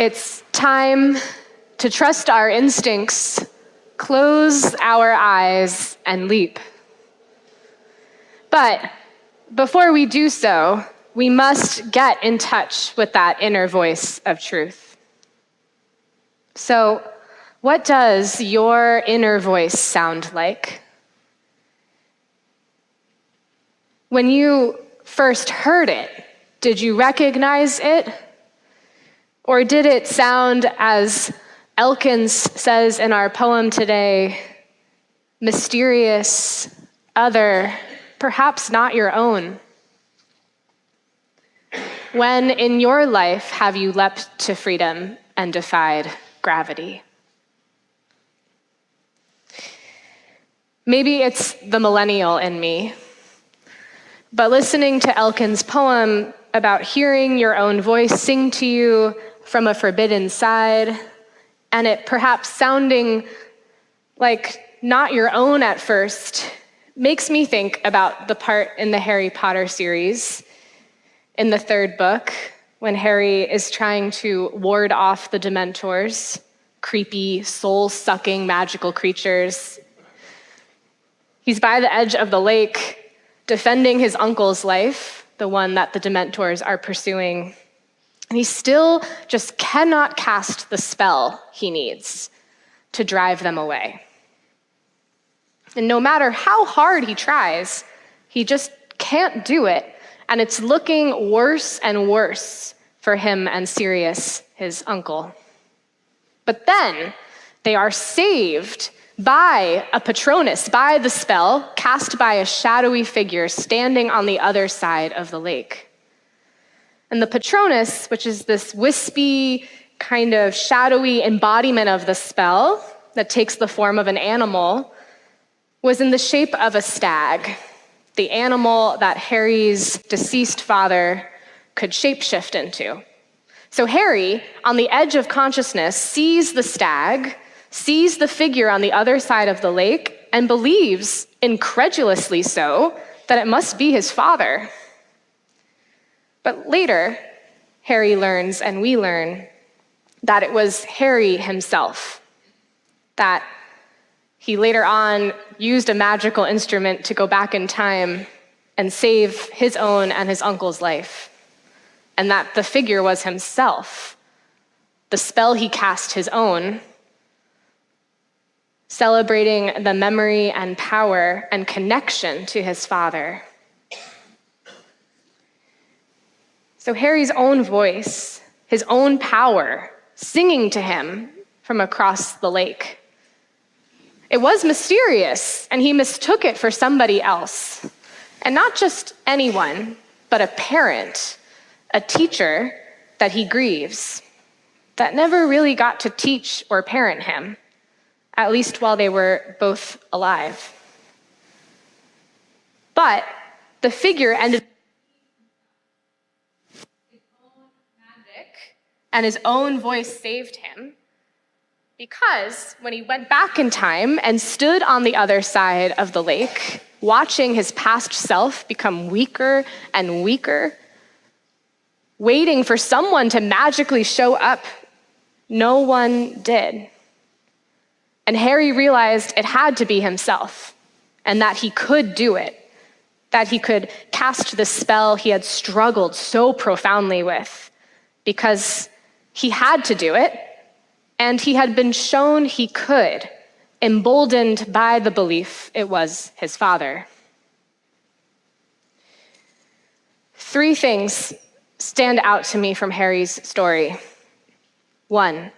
it's time to trust our instincts, close our eyes, and leap. But before we do so, we must get in touch with that inner voice of truth. So, what does your inner voice sound like? When you first heard it, did you recognize it? Or did it sound, as Elkins says in our poem today, mysterious, other, perhaps not your own? When in your life have you leapt to freedom and defied gravity? Maybe it's the millennial in me, but listening to Elkins' poem about hearing your own voice sing to you from a forbidden side, and it perhaps sounding like not your own at first, makes me think about the part in the Harry Potter series, in the third book, when Harry is trying to ward off the Dementors, creepy, soul-sucking magical creatures. He's by the edge of the lake, defending his uncle's life, the one that the Dementors are pursuing. And he still just cannot cast the spell he needs to drive them away. And no matter how hard he tries, he just can't do it. And it's looking worse and worse for him and Sirius, his uncle. But then they are saved by a Patronus, by the spell cast by a shadowy figure standing on the other side of the lake. And the Patronus, which is this wispy, kind of shadowy embodiment of the spell that takes the form of an animal, was in the shape of a stag, the animal that Harry's deceased father could shapeshift into. So Harry, on the edge of consciousness, sees the stag, sees the figure on the other side of the lake, and believes, incredulously so, that it must be his father. But later, Harry learns, and we learn, that it was Harry himself, that he later on used a magical instrument to go back in time and save his own and his uncle's life, and that the figure was himself. The spell he cast his own, celebrating the memory and power and connection to his father. So Harry's own voice, his own power, singing to him from across the lake. It was mysterious, and he mistook it for somebody else. And not just anyone, but a parent, a teacher that he grieves, that never really got to teach or parent him, at least while they were both alive. But the figure ended his own magic, and his own voice saved him, because when he went back in time and stood on the other side of the lake, watching his past self become weaker and weaker, waiting for someone to magically show up, no one did. And Harry realized it had to be himself, and that he could do it, that he could cast the spell he had struggled so profoundly with, because he had to do it, and he had been shown he could, emboldened by the belief it was his father. 3 things stand out to me from Harry's story. 1,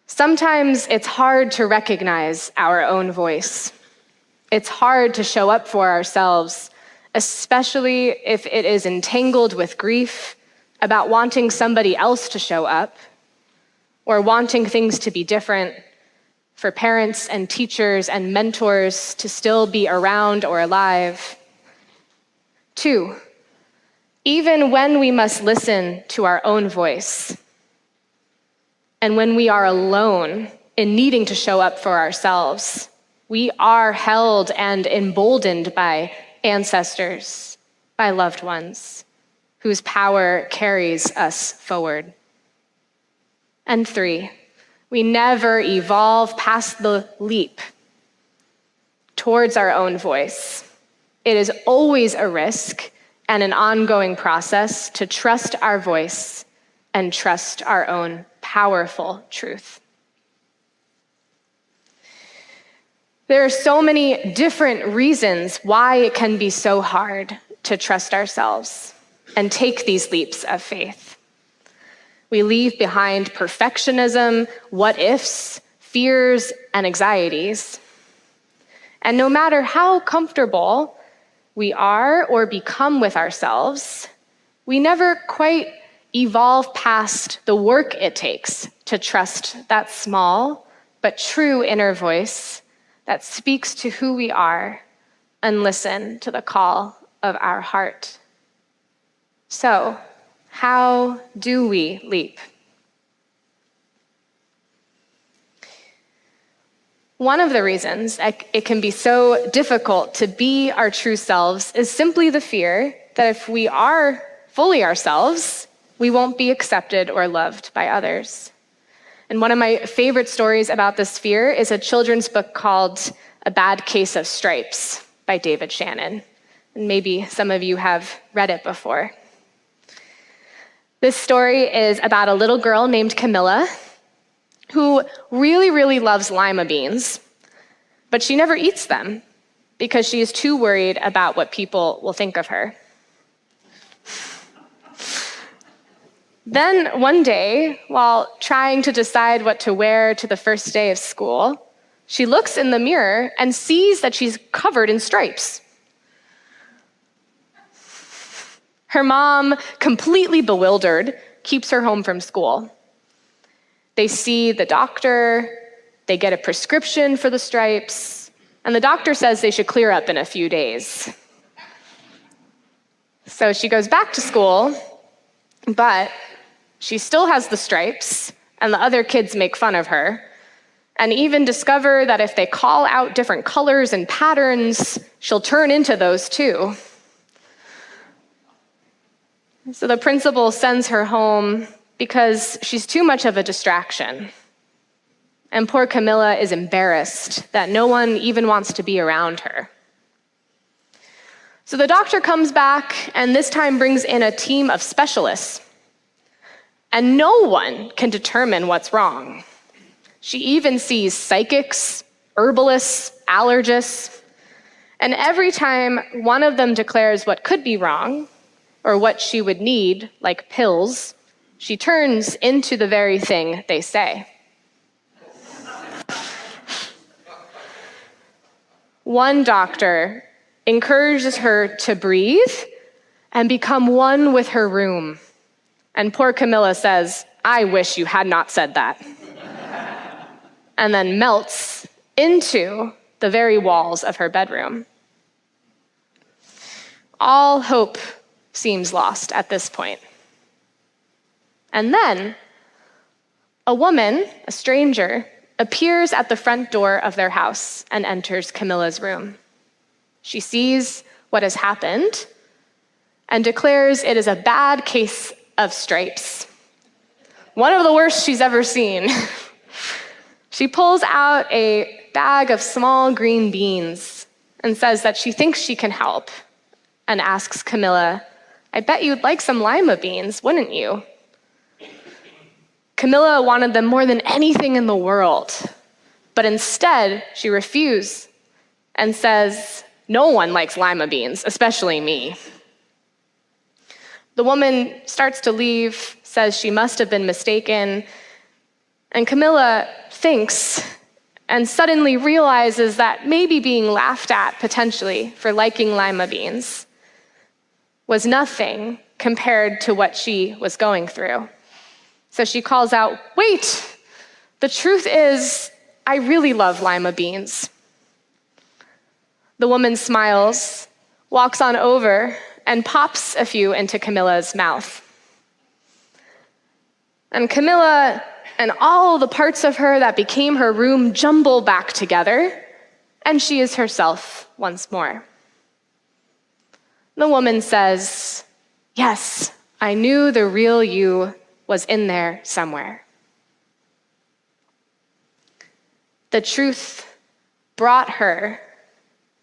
sometimes it's hard to recognize our own voice. It's hard to show up for ourselves, especially if it is entangled with grief about wanting somebody else to show up, or wanting things to be different, for parents and teachers and mentors to still be around or alive. 2, even when we must listen to our own voice, and when we are alone in needing to show up for ourselves, we are held and emboldened by ancestors, by loved ones, whose power carries us forward. And 3, we never evolve past the leap towards our own voice. It is always a risk and an ongoing process to trust our voice and trust our own powerful truth. There are so many different reasons why it can be so hard to trust ourselves and take these leaps of faith. We leave behind perfectionism, what-ifs, fears, and anxieties. And no matter how comfortable we are or become with ourselves, we never quite evolve past the work it takes to trust that small but true inner voice that speaks to who we are and listen to the call of our heart. So, how do we leap? One of the reasons it can be so difficult to be our true selves is simply the fear that if we are fully ourselves, we won't be accepted or loved by others. And one of my favorite stories about this fear is a children's book called A Bad Case of Stripes by David Shannon. And maybe some of you have read it before. This story is about a little girl named Camilla who really, really loves lima beans, but she never eats them because she is too worried about what people will think of her. Then one day, while trying to decide what to wear to the first day of school, she looks in the mirror and sees that she's covered in stripes. Her mom, completely bewildered, keeps her home from school. They see the doctor, they get a prescription for the stripes, and the doctor says they should clear up in a few days. So she goes back to school, but she still has the stripes, and the other kids make fun of her, and even discover that if they call out different colors and patterns, she'll turn into those too. So the principal sends her home because she's too much of a distraction. And poor Camilla is embarrassed that no one even wants to be around her. So the doctor comes back and this time brings in a team of specialists. And no one can determine what's wrong. She even sees psychics, herbalists, allergists. And every time one of them declares what could be wrong, or what she would need, like pills, she turns into the very thing they say. One doctor encourages her to breathe and become one with her room. And poor Camilla says, "I wish you had not said that." And then melts into the very walls of her bedroom. All hope seems lost at this point. And then a woman, a stranger, appears at the front door of their house and enters Camilla's room. She sees what has happened and declares it is a bad case of stripes. One of the worst she's ever seen. She pulls out a bag of small green beans and says that she thinks she can help and asks Camilla, "I bet you'd like some lima beans, wouldn't you?" Camilla wanted them more than anything in the world, but instead she refused and says, "No one likes lima beans, especially me." The woman starts to leave, says she must have been mistaken, and Camilla thinks and suddenly realizes that maybe being laughed at potentially for liking lima beans was nothing compared to what she was going through. So she calls out, "Wait, the truth is, I really love lima beans." The woman smiles, walks on over, and pops a few into Camilla's mouth. And Camilla and all the parts of her that became her room jumble back together, and she is herself once more. The woman says, "Yes, I knew the real you was in there somewhere." The truth brought her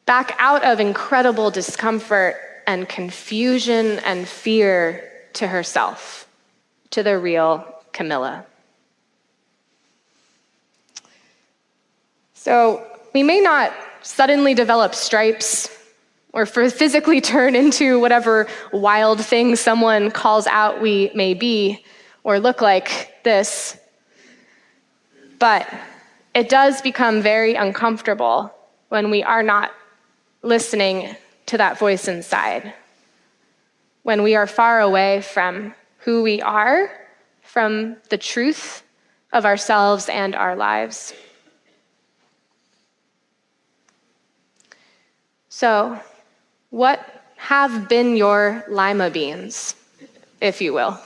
back out of incredible discomfort and confusion and fear to herself, to the real Camilla. So we may not suddenly develop stripes or physically turn into whatever wild thing someone calls out we may be or look like this, but it does become very uncomfortable when we are not listening to that voice inside, when we are far away from who we are, from the truth of ourselves and our lives. So, what have been your lima beans, if you will?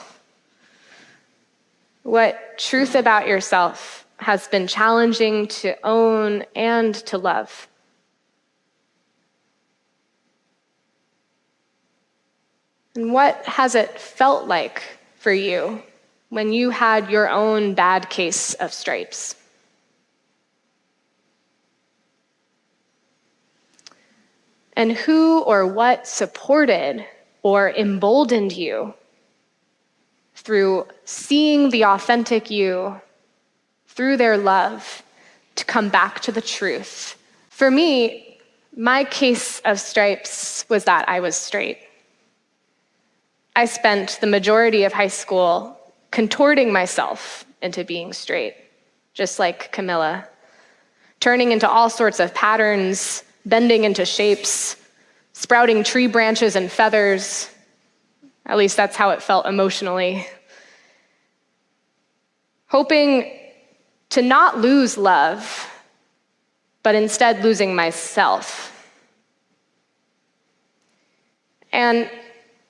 What truth about yourself has been challenging to own and to love? And what has it felt like for you when you had your own bad case of stripes? And who or what supported or emboldened you through seeing the authentic you, through their love, to come back to the truth? For me, my case of stripes was that I was straight. I spent the majority of high school contorting myself into being straight, just like Camilla, turning into all sorts of patterns, bending into shapes, sprouting tree branches and feathers. At least that's how it felt emotionally. Hoping to not lose love, but instead losing myself. And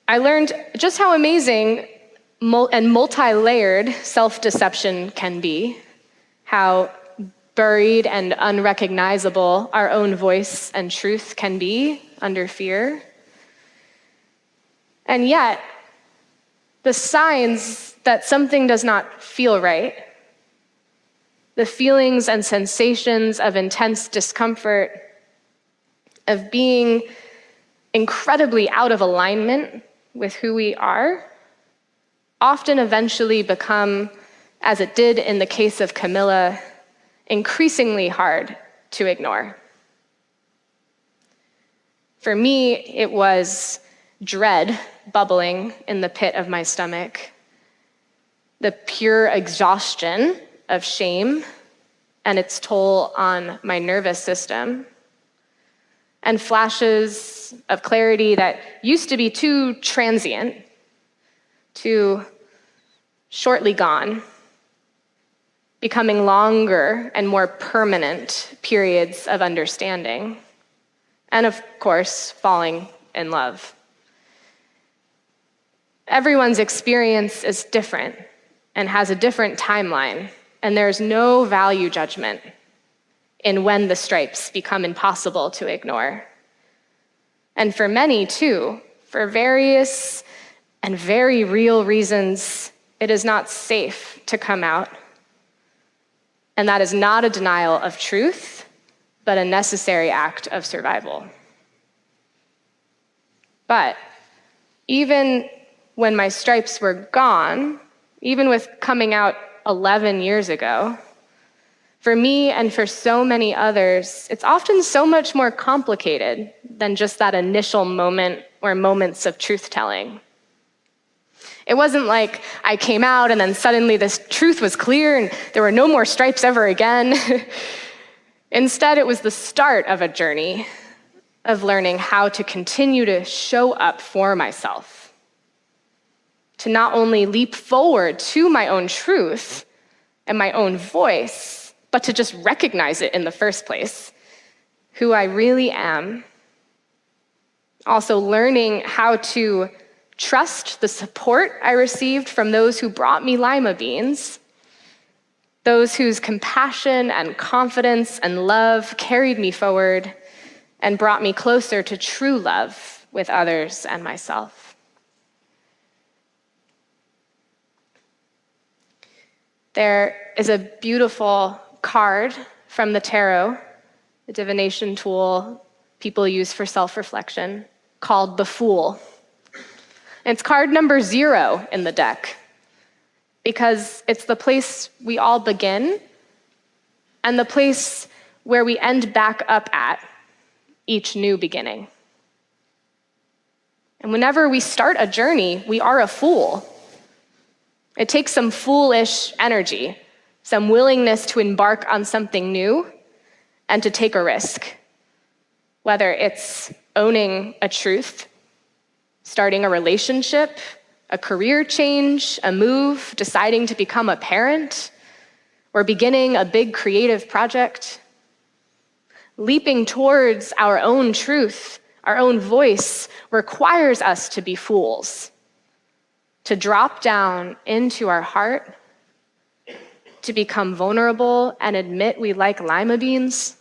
I learned just how amazing and multi-layered self-deception can be, how buried and unrecognizable our own voice and truth can be under fear. And yet, the signs that something does not feel right, the feelings and sensations of intense discomfort, of being incredibly out of alignment with who we are, often eventually become, as it did in the case of Camilla, increasingly hard to ignore. For me, it was dread bubbling in the pit of my stomach, the pure exhaustion of shame and its toll on my nervous system, and flashes of clarity that used to be too transient, too shortly gone, becoming longer and more permanent periods of understanding, and of course, falling in love. Everyone's experience is different and has a different timeline, and there's no value judgment in when the stripes become impossible to ignore. And for many, too, for various and very real reasons, it is not safe to come out. And that is not a denial of truth, but a necessary act of survival. But even when my stripes were gone, even with coming out 11 years ago, for me and for so many others, it's often so much more complicated than just that initial moment or moments of truth-telling. It wasn't like I came out and then suddenly this truth was clear and there were no more stripes ever again. Instead, it was the start of a journey of learning how to continue to show up for myself, to not only leap forward to my own truth and my own voice, but to just recognize it in the first place, who I really am. Also learning how to trust the support I received from those who brought me lima beans, those whose compassion and confidence and love carried me forward and brought me closer to true love with others and myself. There is a beautiful card from the tarot, the divination tool people use for self-reflection, called the Fool. It's card number 0 in the deck because it's the place we all begin and the place where we end back up at each new beginning. And whenever we start a journey, we are a fool. It takes some foolish energy, some willingness to embark on something new and to take a risk, whether it's owning a truth, starting a relationship, a career change, a move, deciding to become a parent, or beginning a big creative project. Leaping towards our own truth, our own voice, requires us to be fools, to drop down into our heart, to become vulnerable and admit we like lima beans,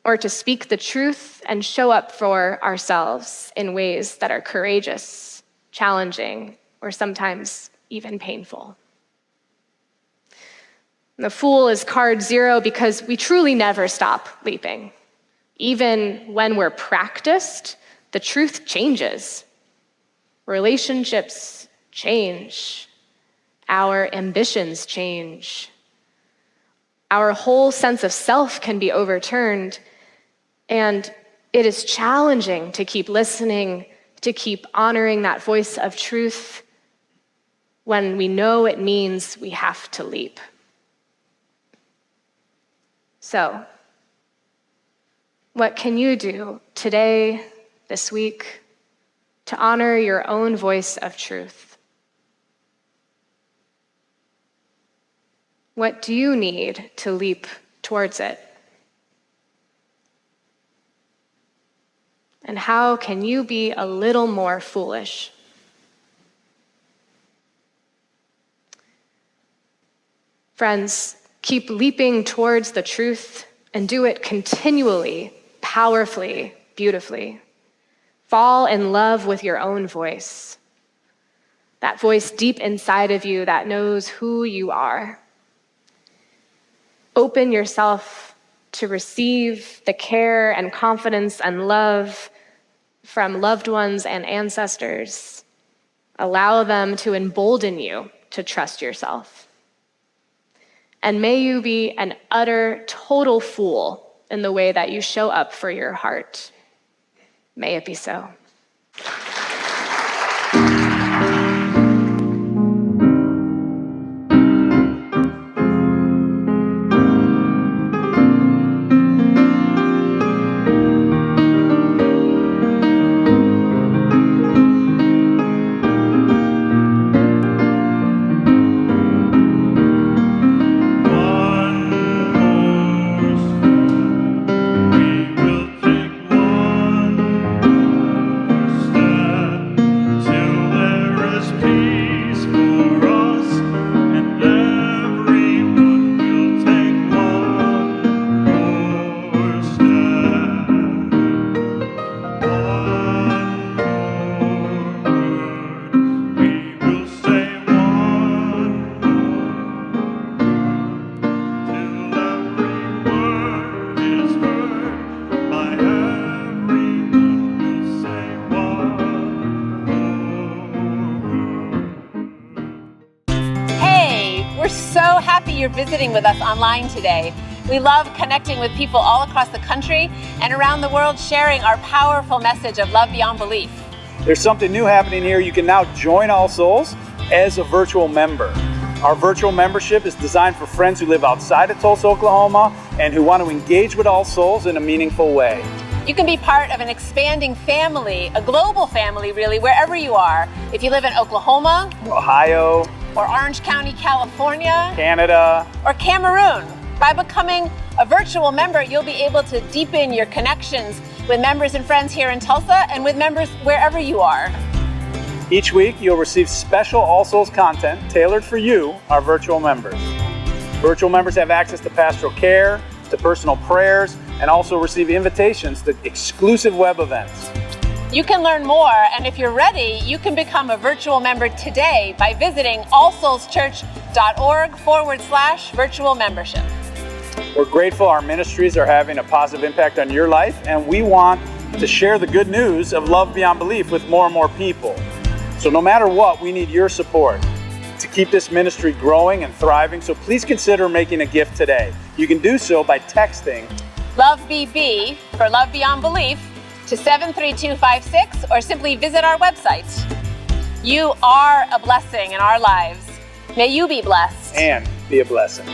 or to speak the truth and show up for ourselves in ways that are courageous, challenging, or sometimes even painful. The Fool is card 0 because we truly never stop leaping. Even when we're practiced, the truth changes. Relationships change. Our ambitions change. Our whole sense of self can be overturned. And it is challenging to keep listening, to keep honoring that voice of truth when we know it means we have to leap. So, what can you do today, this week, to honor your own voice of truth? What do you need to leap towards it? And how can you be a little more foolish? Friends, keep leaping towards the truth and do it continually, powerfully, beautifully. Fall in love with your own voice, that voice deep inside of you that knows who you are. Open yourself to receive the care and confidence and love from loved ones and ancestors. Allow them to embolden you to trust yourself. And may you be an utter, total fool in the way that you show up for your heart. May it be so. You're visiting with us online today. We love connecting with people all across the country and around the world, sharing our powerful message of love beyond belief. There's something new happening here. You can now join All Souls as a virtual member. Our virtual membership is designed for friends who live outside of Tulsa, Oklahoma, and who want to engage with All Souls in a meaningful way. You can be part of an expanding family, a global family really, wherever you are. If you live in Oklahoma, Ohio, or Orange County, California, Canada, or Cameroon. By becoming a virtual member, you'll be able to deepen your connections with members and friends here in Tulsa and with members wherever you are. Each week, you'll receive special All Souls content tailored for you, our virtual members. Virtual members have access to pastoral care, to personal prayers, and also receive invitations to exclusive web events. You can learn more, and if you're ready, you can become a virtual member today by visiting allsoulschurch.org/virtual membership. We're grateful our ministries are having a positive impact on your life, and we want to share the good news of love beyond belief with more and more people. So no matter what, we need your support to keep this ministry growing and thriving. So please consider making a gift today. You can do so by texting LOVEBB for Love Beyond Belief to 73256, or simply visit our website. You are a blessing in our lives. May you be blessed and be a blessing.